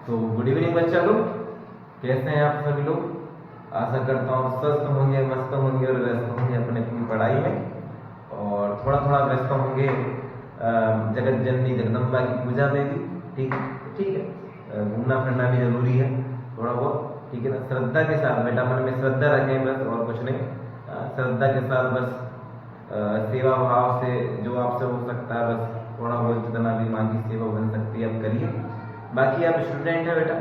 तो good evening बच्चा लोग, कैसे हैं आप सभी लोग। आशा करता हूँ स्वस्थ होंगे, मस्त होंगे और व्यस्त होंगे अपने अपनी पढ़ाई में, और थोड़ा थोड़ा व्यस्त होंगे जगत जननी जगदम्बा की पूजा में भी। ठीक है, घूमना फिरना भी जरूरी है थोड़ा बहुत, ठीक है ना। श्रद्धा के साथ बेटा, मन में श्रद्धा रखें बस, और कुछ नहीं। श्रद्धा के साथ बस सेवा भाव से जो आपसे हो सकता है, बस थोड़ा बहुत जितना भी माँ की सेवा बन सकती है आप करिए। बाकी आप स्टूडेंट है बेटा,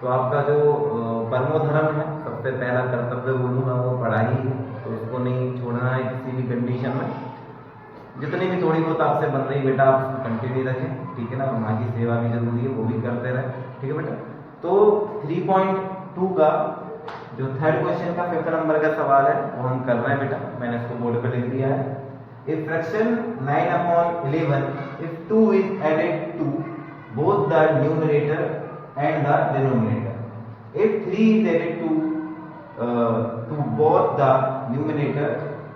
तो आपका जो परमो धर्म है, सबसे पहला कर्तव्य बोलूँगा वो पढ़ाई है, तो उसको नहीं छोड़ना है किसी भी कंडीशन में। जितनी भी थोड़ी बहुत आपसे बन रही बेटा, आप उसको कंटिन्यू रखें, ठीक है ना। माँ की सेवा भी जरूरी है, वो भी करते रहे, ठीक है बेटा। तो 3.2 का जो थर्ड क्वेश्चन का 5th नंबर का सवाल है वो हम कर रहे हैं बेटा। मैंने इसको बोर्ड पर लिख दिया है। If fraction 9/11 if 2 is added to both the numerator and the denominator, if 3 is added to both the numerator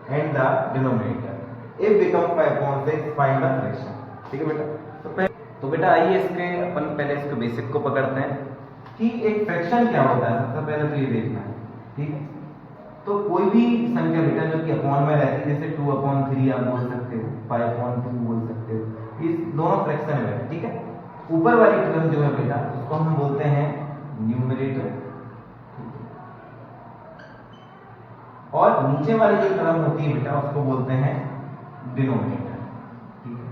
and the denominator, if become 5.6, find the fraction। ठीक है बेटा। तो बेटा आइए इसके अपन पहले इसके बेसिक को पकड़ते हैं कि एक फ्रैक्शन क्या होता है। सबसे पहले तो ये देखना है, ठीक है। तो कोई भी संख्या बेटा जो कि अपॉन में रहती है, जैसे 2/3 आप बोल सकते हो, 5/2 बोल सकते हो, इस दोनों फ्रैक्शन में, ठीक है। ऊपर वाली टर्म जो है बेटा उसको हम बोलते हैं न्यूमरेटर, और नीचे वाली जो टर्म होती है बेटा उसको बोलते हैं डिनोमिनेटर, ठीक है।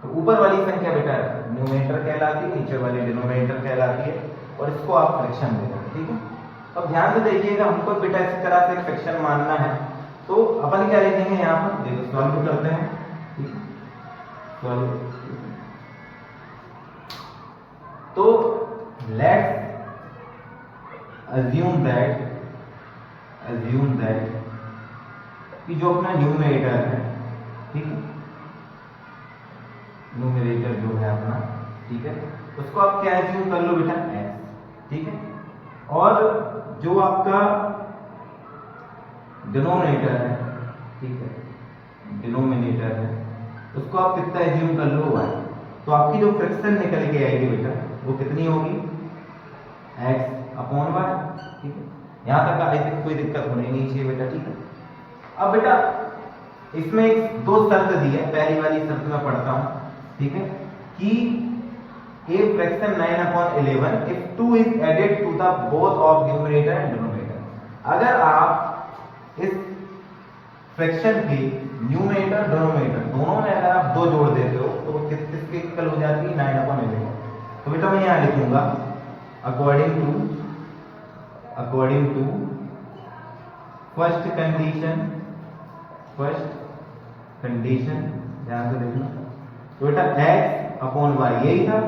तो ऊपर वाली संख्या बेटा न्यूमरेटर कहलाती है, नीचे वाली डिनोमिनेटर कहलाती है, और इसको आप फ्रैक्शन दे रहे हैं, ठीक है। अब ध्यान से देखिएगा, हमको बेटा इस तरह से फ्रैक्शन मानना है, तो अपन क्या लिखेंगे यहाँ पर, देखो सॉल्व करते हैं, ठीक है। तो लेट्स assume that कि जो अपना न्यूमरेटर है, ठीक है, न्यूमरेटर जो है अपना, ठीक है, उसको आप क्या एज्यूम कर लो बेटा, x, ठीक है। और जो आपका डिनोमिनेटर है, ठीक है, डिनोमिनेटर है, उसको आप कितना एज्यूम कर लो, y। तो आपकी जो फ्रैक्शन निकल के आएगी बेटा वो कितनी होगी, x/y, ठीक है। यहाँ तक आई थिंक कोई दिक्कत होनी नहीं चाहिए बेटा, ठीक है। अब बेटा इसमें एक दो शर्त दी है, पहली वाली शर्त मैं पढ़ता हूँ, ठीक है, कि a fraction 9/11 if 2 is added to the both of numerator and denominator। अगर आप इस फ्रैक्शन के न्यूमरेटर डिनोमिनेटर दोनों में अगर आप 2 जोड़ देते हो तो वो किसके इक्वल हो जाती है, 9/11। तो बेटा मैं यहाँ लिखूंगा according to first condition, ध्यान से देखना। तो बेटा x/y यही था,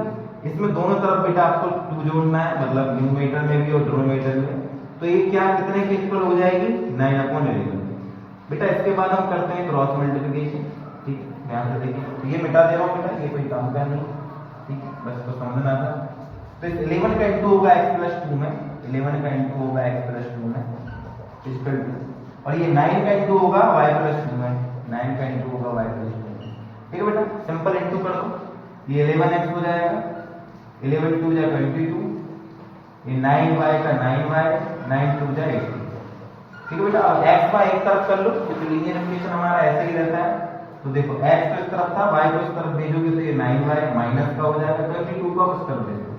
इसमें दोनों तरफ बेटा आपको 2 जोड़ना है, मतलब न्यूमरेटर में भी और डिनोमिनेटर में। तो ये क्या कितने के इक्वल हो जाएगी, 9/11। बेटा इसके बाद हम करते हैं क्रॉस मल्टीप्लिकेशन, ठीक है, ध्यान से देखिए। तो ये मिटा दे रहा हूँ बेटा, ये कोई काम का नहीं, ठीक है, बस तो समझना था। तो 11 का इंटू होगा x+2 में, 11 का इंटू होगा x+2 में, इक्वल टू, और ये 9 का इंटू होगा y+2 में, 9 का इंटू होगा y+2 में, ठीक है बेटा। सिंपल इंटू कर दो, ये 11x हो जाएगा, 11 2 जा 22, ये 9y का 9y, 9 2 जा 18, ठीक है बेटा। अब x y एक तरफ कर लो, क्योंकि लीनियर इक्वेशन हमारा ऐसे ही रहता है। तो देखो x तो इस तरफ था, y को इस तरफ भेजोगे तो ये 9y माइनस का हो जाएगा, 22 को उस तरफ भेजो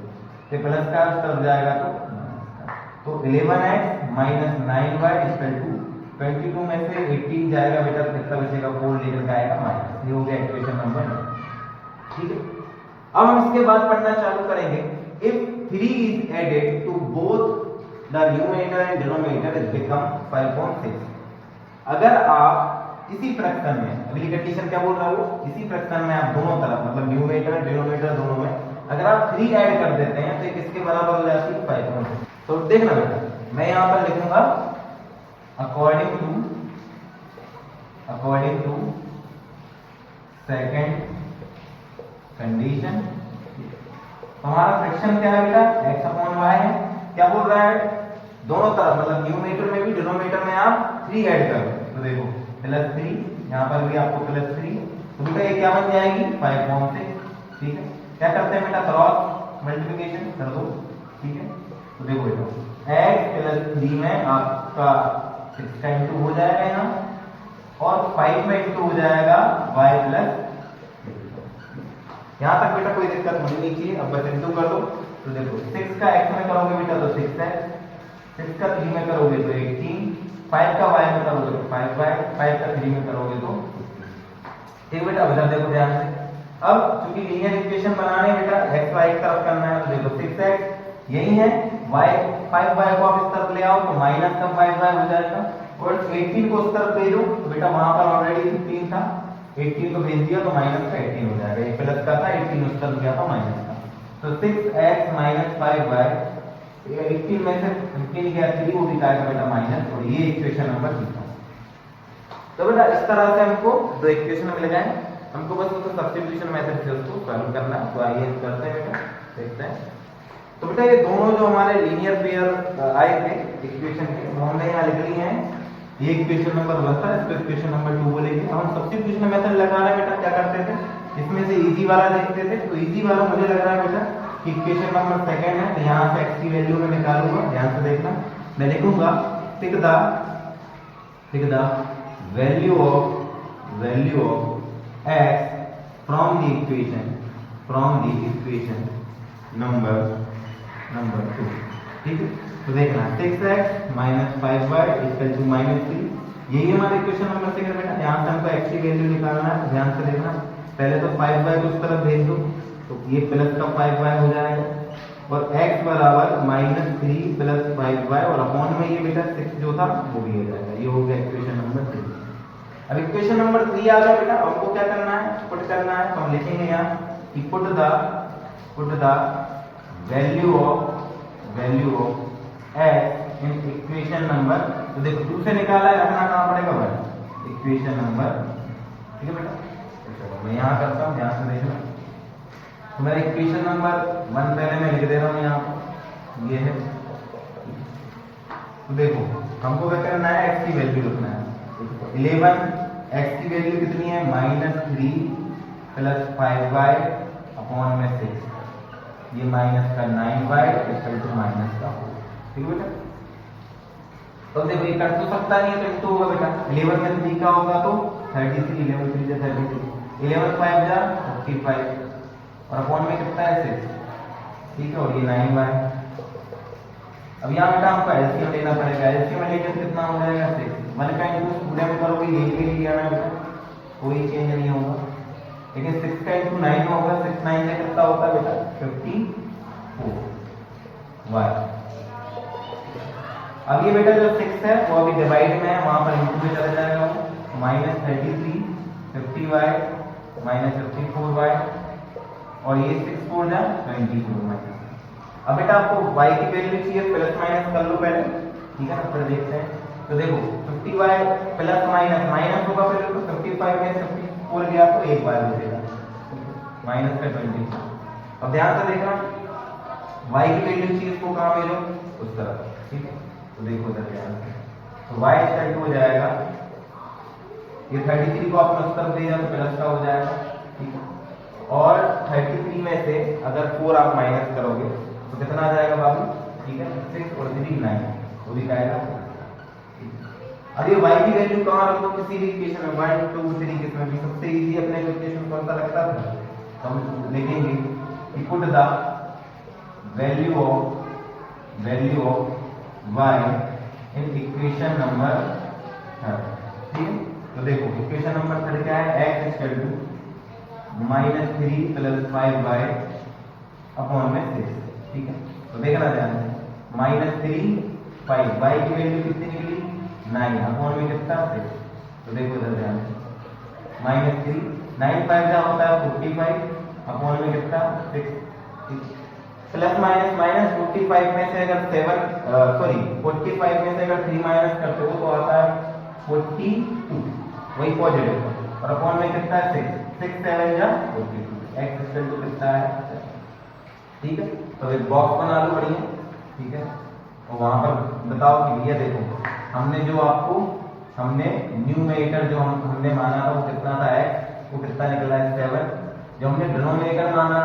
तो प्लस का उस तरफ जाएगा, तो 11x minus 9y equal to 22 में से 18 जाएगा बेटा, तो कितना बचेगा, 4 लेकर का आएगा माइनस। ये हो गया इक्वेशन नंबर 9, ठीक है। अब हम इसके बाद पढ़ना चालू करेंगे। If 3 is added to both the numerator and denominator is become 5.6। अगर आप इसी फ्रैक्शन में, अगली कंडीशन क्या बोल रहा हूँ, इसी फ्रैक्शन में आप दोनों तरफ मतलब न्यूमरेटर डिनोमिनेटर दोनों में अगर आप 3 ऐड कर देते हैं तो किसके बराबर हो जाती है, 5.6। तो देखना बेटा, मैं यहाँ पर लिखूंगा अकॉर्डिंग टू सेकंड कंडीशन। हमारा फ्रैक्शन क्या है बेटा, x/y है। क्या बोल रहा है, दोनों तरफ मतलब न्यूमरेटर में भी डिनोमिनेटर में आप 3 ऐड करो, तो देखो +3, यहाँ पर भी आपको +3, तो बेटा ये क्या बन जाएगी, 5.6, ठीक है। क्या करते हैं बेटा, क्रॉस मल्टीप्लिकेशन कर दो, ठीक है। तो देखो बेटा x प्लस 3 में आपका 6 का इंटू हो जाएगा यहाँ, और 5 में इंटू हो जाएगा y प्लस, यहाँ तक बेटा कोई दिक्कत होनी नहीं चाहिए। अब बस इंटू कर दो, तो देखो 6 का x में करोगे बेटा तो 6x, 6 का 3 में करोगे तो 18, 5 का y में करोगे तो 5y, 5 का 3 में करोगे तो, ठीक बेटा। अब देखो ध्यान से, अब चूंकि लीनियर इक्वेशन बनाने बेटा x y एक तरफ करना है, तो देखो 6x यही है, y 5y को आप इस तरफ ले आओ तो माइनस का 5y हो जाएगा, और 18 को उस तरफ भेजो तो बेटा वहां पर ऑलरेडी 15 था, 18 को भेज दिया तो माइनस का 18 हो जाएगा, ये प्लस का था, 18 उस तरफ गया था माइनस का, तो 6x माइनस 5y, 18 में से 15 गया 3, वो भी आएगा बेटा माइनस, और ये इक्वेशन नंबर 3 था। तो बेटा इस तरह से हमको दो इक्वेशन मिल गए, हमको बस उसको सब्स्टिट्यूशन मेथड से उसको सॉल्व करना है। तो आइए करते हैं बेटा, देखते हैं। तो बेटा ये दोनों जो हमारे लीनियर पेयर आए थे इक्वेशन के, वो हमने यहाँ लिख लिए हैं, ये इक्वेशन नंबर 1 था, इसको इक्वेशन नंबर 2 बोलेंगे। हम सब्स्टिट्यूशन मेथड लगा रहे हैं बेटा, क्या करते थे, इसमें से इजी वाला देखते थे, तो इजी वाला मुझे लग रहा है बेटा कि इक्वेशन नंबर 2 है, तो यहाँ से x की वैल्यू में निकालूंगा, ध्यान से देखना, मैं लिखूंगा tick the value of x from the equation number 2, ठीक है। तो देखना 6x minus 5y equal to -3, यही हमारा इक्वेशन नंबर 6 है बेटा। यहाँ से हमको x की वैल्यू निकालना है, ध्यान से देखना, पहले तो 5y को उस तरफ भेज दो, तो ये प्लस का 5y हो जाएगा, और x बराबर -3 प्लस 5y, और अपॉन में ये बेटा 6 जो था वो भी हो जाएगा, ये हो गया इक्वेशन नंबर 3। अब इक्वेशन नंबर 3 आ गया बेटा, हमको क्या करना है, पुट करना है, तो हम लिखेंगे यहाँ कि put the value of x in equation number, तो देखो 2 से निकाला है, रखना कहाँ पड़ेगा भाई, इक्वेशन नंबर, ठीक है बेटा। तो मैं यहाँ करता हूँ, ध्यान से देखना, तो मेरा इक्वेशन नंबर 1 पहले मैं लिख दे रहा हूँ यहाँ, ये है। तो देखो हमको क्या करना है, x की वैल्यू रखना है 11, x की वैल्यू कितनी है, -3 प्लस 5y अपॉन में 6, ये माइनस का 9y इक्वल टू माइनस का 4, ठीक है बेटा। तो देखो ये कट तो सकता नहीं है, तो इंटू होगा बेटा, 11 में 3 का होगा तो 33, 11 3 जा 33, 11 5 जा 45, और अपॉन में कितना है 6, ठीक है, और ये 9y। अब यहाँ बेटा हमको एलसीएम लेना पड़ेगा, एलसीएम लेके कितना हो जाएगा 6, 1 का इंटू पूरे में करोगे यही के लिए आना बेटा, कोई चेंज नहीं होगा, लेकिन 6 का इंटू 9 होगा, 6 9 में कितना होता है बेटा 54 y। अब ये बेटा जो 6 है वो अभी डिवाइड में है, वहां पर इंटू में चला जाएगा, -33 50y -54y, और ये 6 4 जा 24y। अब बेटा आपको y की वैल्यू चाहिए, प्लस माइनस कर लो पहले, ठीक है ना, फिर देखते हैं। तो देखो 50y प्लस माइनस होगा पहले, तो 55 में 54 गया तो एक बार बचेगा, माइनस का 24। अब ध्यान से देखना, y की वैल्यू चाहिए, इसको कहाँ भेजो, उस तरफ, ठीक है। तो देखो इधर ध्यान से, तो y इक्वल टू हो जाएगा, ये 33 को आपने उस तरफ भेजा तो प्लस का हो जाएगा, ठीक है, और 33 में से अगर 4 आप माइनस करोगे तो कितना आ जाएगा बाबू, ठीक है, 6 और 3 9, वो भी आएगा। अब ये y की वैल्यू कहाँ रखो, किसी भी इक्वेशन में 1 2 3 किसमें भी, सबसे इजी अपने इक्वेशन कौन सा लगता था, तो हम लिखेंगे कि put the value of y in equation number 3, ठीक है। तो देखो इक्वेशन नंबर 3 क्या है, x equal to -3 plus 5y upon में 6, ठीक है। तो देखना ध्यान से, -3 5, y की वैल्यू कितनी निकली 9, अपॉन में कितना 6, तो देखो इधर ध्यान से, -3 9 5 क्या होता है 45, अपॉन में कितना 6, प्लस माइनस 45 में से अगर 45 में से अगर 3 माइनस करते हो तो आता है 42, वही पॉजिटिव, और अपॉन में कितना है 6 7 जा 42, x इक्वल टू कितना है, ठीक है। तो एक बॉक्स बना लो बढ़िया, ठीक है, और वहां पर बताओ कि भैया देखो हमने न्यूमरेटर जो हमने माना था वो कितना था x, वो कितना निकला है 7, जो हमने डिनोमिनेटर माना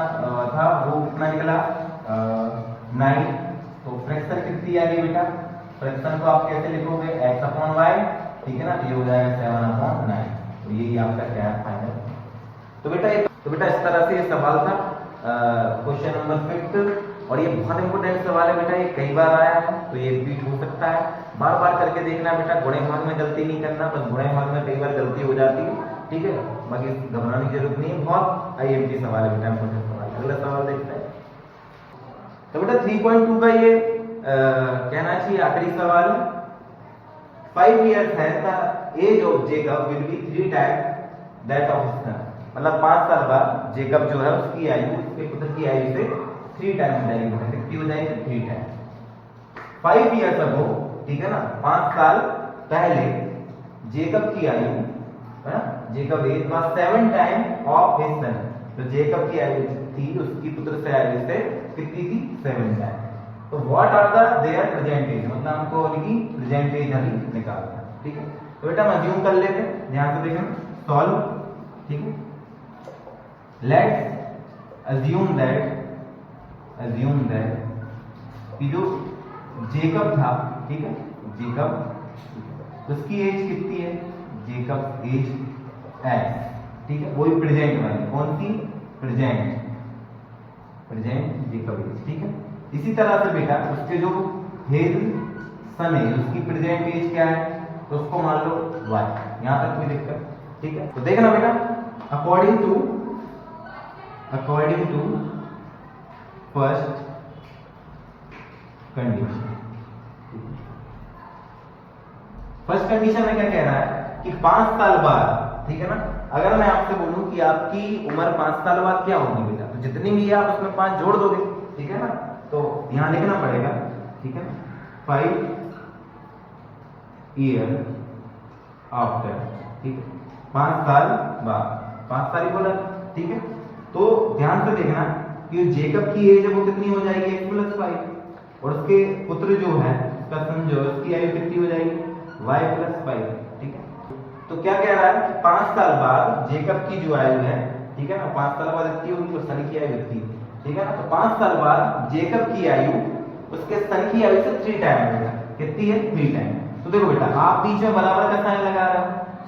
था वो कितना निकला 9। तो फ्रैक्शन कितनी आ गई बेटा, फ्रैक्शन को आप कैसे लिखोगे x/y, ठीक है ना, ये हो जाएगा 7/9। तो यही आपका क्या है फाइनल। तो बेटा इस तरह से ये सवाल था क्वेश्चन नंबर 5। और ये बहुत इंपॉर्टेंट सवाल है बेटा, ये कई बार आया है तो ये रिपीट हो सकता है, बार बार करके देखना बेटा। गुणे भाग में गलती नहीं करना, बस गुणे भाग में कई बार गलती हो जाती है, ठीक है, बाकी घबराने की जरूरत नहीं है। बहुत IMP सवाल है बेटा, इंपॉर्टेंट सवाल। अगला सवाल देखते हैं। तो बेटा 3.2 का ये कहना चाहिए आखिरी सवाल। 5 years है the age of Jacob will be 3 times that of his son. मतलब 5 साल बाद जेकब जो है उसकी आयु उसके पुत्र की आयु से 3 टाइम हो जाएगी। कितनी हो जाएगी 3 टाइम। 5 years अगो, ठीक है ना, 5 साल पहले जेकब की आयु है ना, Jacob age was 7 time of his son. तो जेकब की आयु थी उसकी पुत्र से आयु से कितनी थी 7 टाइम। तो what are the their present age, मतलब हमको उनकी प्रेजेंट एज अभी निकालना है, ठीक है। तो बेटा हम अज्यूम कर लेते हैं, ध्यान से देखना, सॉल्व, ठीक है। लेट्स अज्यूम दैट कि जो जेकब था, ठीक है, जेकब उसकी एज कितनी है, जेकब एज x, ठीक है, वही प्रेजेंट वाली, कौन सी प्रेजेंट जेकब एज, ठीक है। इसी तरह से बेटा उसके जो हेज सन है उसकी प्रेजेंट एज क्या है, तो उसको मान लो y। यहां तक कोई दिक्कत, ठीक है। तो देखना बेटा according to first condition, first condition में क्या कह रहा है कि 5 साल बाद, ठीक है ना, अगर मैं आपसे बोलूं कि आपकी उम्र 5 साल बाद क्या होगी बेटा, तो जितनी भी है आप उसमें 5 जोड़ दोगे, ठीक है ना। तो यहां लिखना पड़ेगा, ठीक है ना, 5 years आफ्टर, ठीक है, 5 साल बाद, 5 साल ही बोला, ठीक है। तो ध्यान से देखना कि जेकब की एज है वो कितनी हो जाएगी x + 5, और उसके पुत्र जो है उसका सन जो है उसकी आयु कितनी हो जाएगी y + 5, ठीक है। तो क्या कह रहा है कि 5 साल बाद जेकब की जो आयु है, ठीक है ना, 5 साल बाद इतनी होगी तो सन की आयु इतनी, ठीक है ना। तो 5 साल बाद जेकब की आयु उसके सन की आयु से 3 टाइम होगा, कितनी है 3 टाइम। तो देखो बेटा आप बीच में बराबर का साइन लगा रहे हो,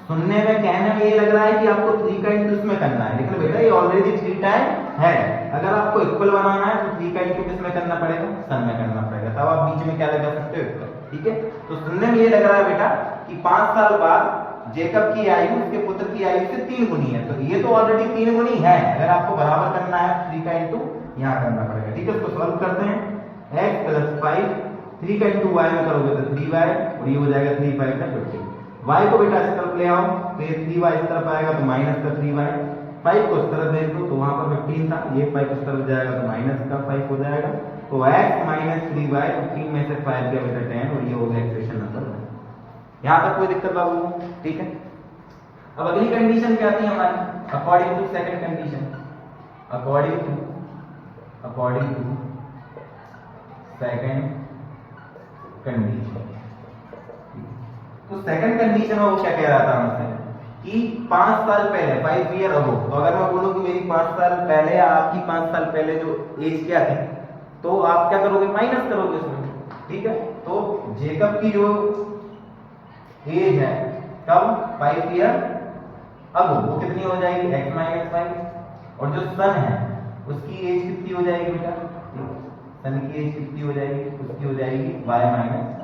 सुनने में कहने में ये लग रहा है कि आपको 3 का इंटू इसमें करना है, लेकिन बेटा ये ऑलरेडी 3 टाइम है। अगर आपको इक्वल बनाना है तो 3 का इंटू किसमें करना पड़ेगा, सन में करना पड़ेगा, तब आप बीच में क्या लगा सकते हो, ठीक है। तो सुनने में ये लग रहा है बेटा कि 5 साल बाद जेकब की आयु उसके पुत्र की आयु से 3 गुनी है, तो ये तो ऑलरेडी 3 गुनी है। अगर आपको बराबर करना है 3 का इंटू यहाँ करना पड़ेगा, ठीक है। इसको सॉल्व करते हैं, x + 5, 3 का इंटू y में करोगे तो 3y, और ये हो जाएगा 3 5 का 15। y को बेटा इस तरफ ले आओ तो ये 3y इस तरफ आएगा तो माइनस का 3y, 5 को इस तरफ भेज दो तो वहां पर 15 था, ये 5 इस तरफ जाएगा तो माइनस का 5 हो जाएगा। तो x - 3y, 15 में से 5 गया बेटा 10, और ये हो गया इक्वेशन नंबर 1। यहां तक कोई दिक्कत बाबू, ठीक है। अब अगली कंडीशन क्या आती है हमारी, according to second condition, according to second condition. तो सेकंड कंडीशन में वो क्या कह रहा था हमसे कि 5 साल पहले 5 ईयर अगो, तो अगर मैं बोलूं कि मेरी 5 साल पहले या आपकी 5 साल पहले जो एज क्या थी, तो आप क्या करोगे माइनस करोगे उसमें, ठीक है। तो जेकब की जो एज है कब 5 ईयर अगो वो कितनी हो जाएगी x - 5, और जो सन है उसकी एज कितनी हो जाएगी बेटा, सन की एज कितनी हो जाएगी, उसकी हो जाएगी y -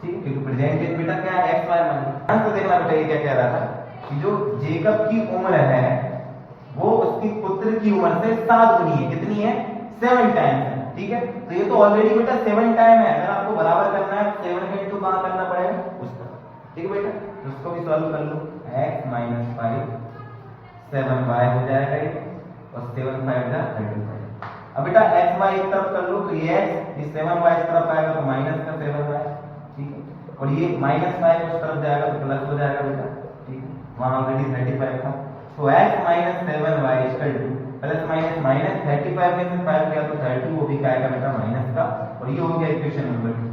ठीक है, क्योंकि प्रेजेंट एज बेटा क्या है x y - ध्यान से देखना बेटा ये क्या कह रहा था कि जो जेकब की उम्र है वो उसकी पुत्र की उम्र से 7 गुनी है, कितनी है 7 टाइम है, ठीक है। तो ये तो ऑलरेडी बेटा 7 टाइम है, अगर आपको बराबर करना है 7 का इंटू कहां करना पड़ेगा उस पर, ठीक है बेटा। उसको भी सॉल्व कर लो, x - 5 7y हो जाएगा ये, और 7 5 जा 35। अब बेटा x y एक तरफ कर लो तो ये x, ये 7y इस तरफ आएगा तो माइनस का 7y, ठीक है, और ये -5 उस तरफ जाएगा तो प्लस हो जाएगा बेटा, ठीक है, वहां ऑलरेडी 35 था। तो x - 7y प्लस माइनस 35 में से 5 गया तो 30, वो भी क्या आएगा बेटा माइनस का, और ये हो गया इक्वेशन नंबर 2।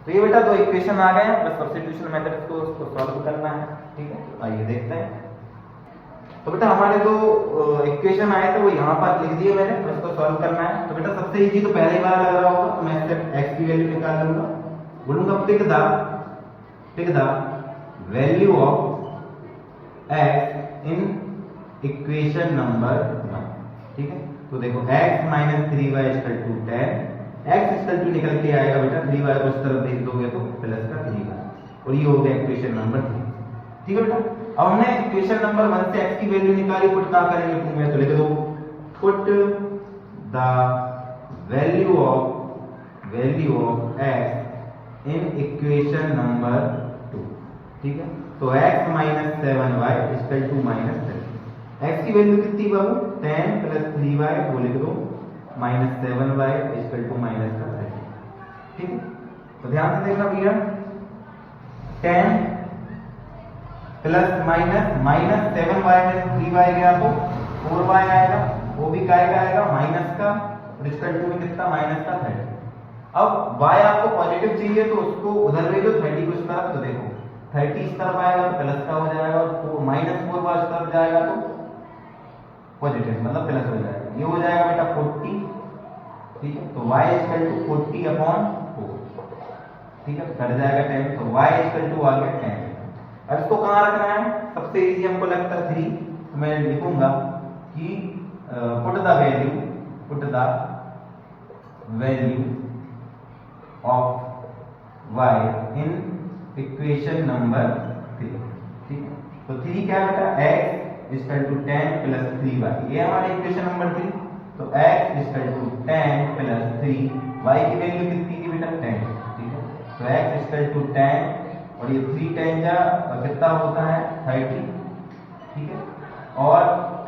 तो ये बेटा दो इक्वेशन आ गए हैं, बस सब्स्टिट्यूशन मेथड को उसको सॉल्व करना है, ठीक है। आइए देखते हैं। तो बेटा हमारे जो इक्वेशन आए थे वो यहाँ पर लिख दिए मैंने, तो इसको सॉल्व करना है। तो बेटा सबसे इजी तो पहले ही वाला लग रहा होगा, तो मैं इससे x की वैल्यू निकाल लूंगा, बोलूंगा pick the value of x in equation number 1। ठीक है, तो देखो x minus 3y equal to 10, x equal to निकल के आएगा बेटा 3y को इस तरफ भेज दोगे तो प्लस का 3y, और ये हो गया इक्वेशन नंबर 3। ठीक है बेटा, अब हमने इक्वेशन नंबर 1 से x की वैल्यू निकाली, पुट क्या करेंगे 2 में, तो लिख दो put the value of x in equation number 2। ठीक है, तो x minus 7y equal to minus 10, x की वैल्यू कितनी बाबू 10 प्लस 3y, वो लिख दो minus 7y equal to minus का 30। ठीक है, तो ध्यान से देखना भैया, 10 प्लस माइनस 7y में 3y गया तो 4y आएगा, वो भी काय का आएगा माइनस का, इक्वल टू में कितना माइनस का 30। अब y आपको पॉजिटिव चाहिए तो उसको उधर ले लो 30 को इस तरफ, तो देखो 30 इस तरफ आएगा तो प्लस का हो जाएगा, और माइनस 4y इस तरफ जाएगा तो पॉजिटिव मतलब प्लस हो जाएगा, ये हो जाएगा बेटा 40। ठीक है, तो y इक्वल टू 40/4। ठीक है, कट जाएगा 10, तो y इक्वल टू आ गया 10। अब इसको कहाँ रखना है, सबसे इजी हमको लगता है 3, तो मैं लिखूंगा कि put the value of y in equation number 3। ठीक है, तो 3 क्या है बेटा x equal to 10 plus 3y, ये हमारी इक्वेशन नंबर 3। तो x equal to 10 plus 3, y की वैल्यू कितनी थी बेटा 10। ठीक है, तो x इक्वल टू 10 और ये 3 10 जा कितना होता है 30। ठीक है, और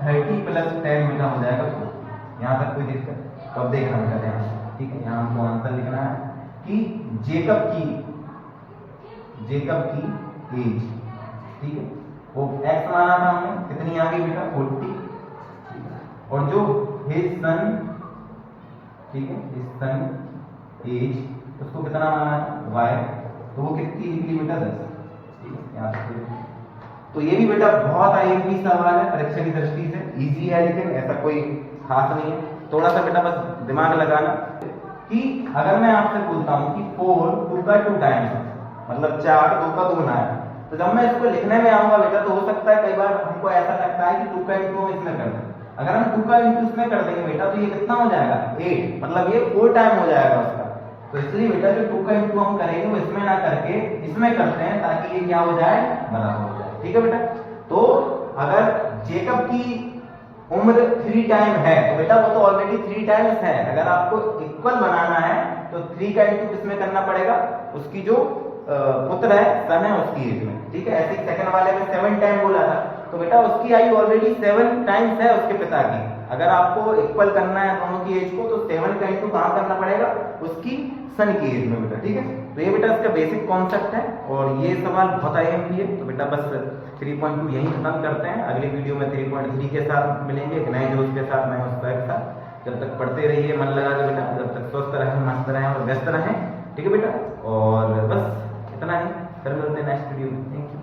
30 प्लस 10 बेटा हो जाएगा 40। यहाँ तक कोई दिक्कत? तो अब देखना बेटा ध्यान से। ठीक है, यहाँ हमको आंसर लिखना है कि जेकब की एज, ठीक है, वो x माना था हमने, कितनी आ गई बेटा 40, और जो हिज सन, ठीक है, हिज सन एज उसको कितना माना है y, तो वो कितनी निकली बेटा 10। ठीक है, यहाँ पे तो ये भी बेटा बहुत आईएमपी सवाल है परीक्षा की दृष्टि से, इजी है लेकिन ऐसा कोई खास नहीं है। थोड़ा सा बेटा बस दिमाग लगाना कि अगर मैं आपसे बोलता हूँ कि 4 2 का 2 टाइम्स, मतलब 4 2 का 2 है, तो जब मैं इसको लिखने में आऊंगा बेटा तो हो सकता है कई बार हमको ऐसा लगता है कि 2 का इंटू हम इसमें कर दें। अगर हम 2 का इंटू इसमें कर देंगे बेटा तो ये कितना हो जाएगा 8, मतलब ये 4 टाइम हो जाएगा उसका। तो इसलिए बेटा जो 2 का इंटू हम करेंगे वो इसमें ना करके इसमें करते हैं, ताकि ये क्या हो जाए बराबर हो जाए। ठीक है बेटा, तो अगर जेकब की उम्र 3 टाइम है तो बेटा वो तो ऑलरेडी 3 टाइम्स है। अगर आपको इक्वल बनाना है तो 3 का इंटू किसमें करना पड़ेगा, उसकी जो पुत्र है सन है उसकी एज में। ठीक है, ऐसे सेकंड वाले में 7 टाइम बोला था, तो बेटा उसकी आयु ऑलरेडी 7 टाइम्स है उसके पिता की। अगर आपको इक्वल करना है दोनों की एज को तो 7 का इंटू कहाँ करना पड़ेगा, उसकी सन की एज में बेटा। ठीक है, तो ये बेटा इसका बेसिक कॉन्सेप्ट है और ये सवाल बहुत आईएमपी है। तो बेटा बस 3.2 यहीं खत्म करते हैं, अगली वीडियो में 3.3 के साथ मिलेंगे, एक नए जोश के साथ, नए उत्साह के साथ। जब तक पढ़ते रहिए मन लगा के बेटा, जब तक स्वस्थ रहें, मस्त रहें और व्यस्त रहें। ठीक है बेटा, और बस इतना ही, फिर मिलते हैं नेक्स्ट वीडियो में। Thank you.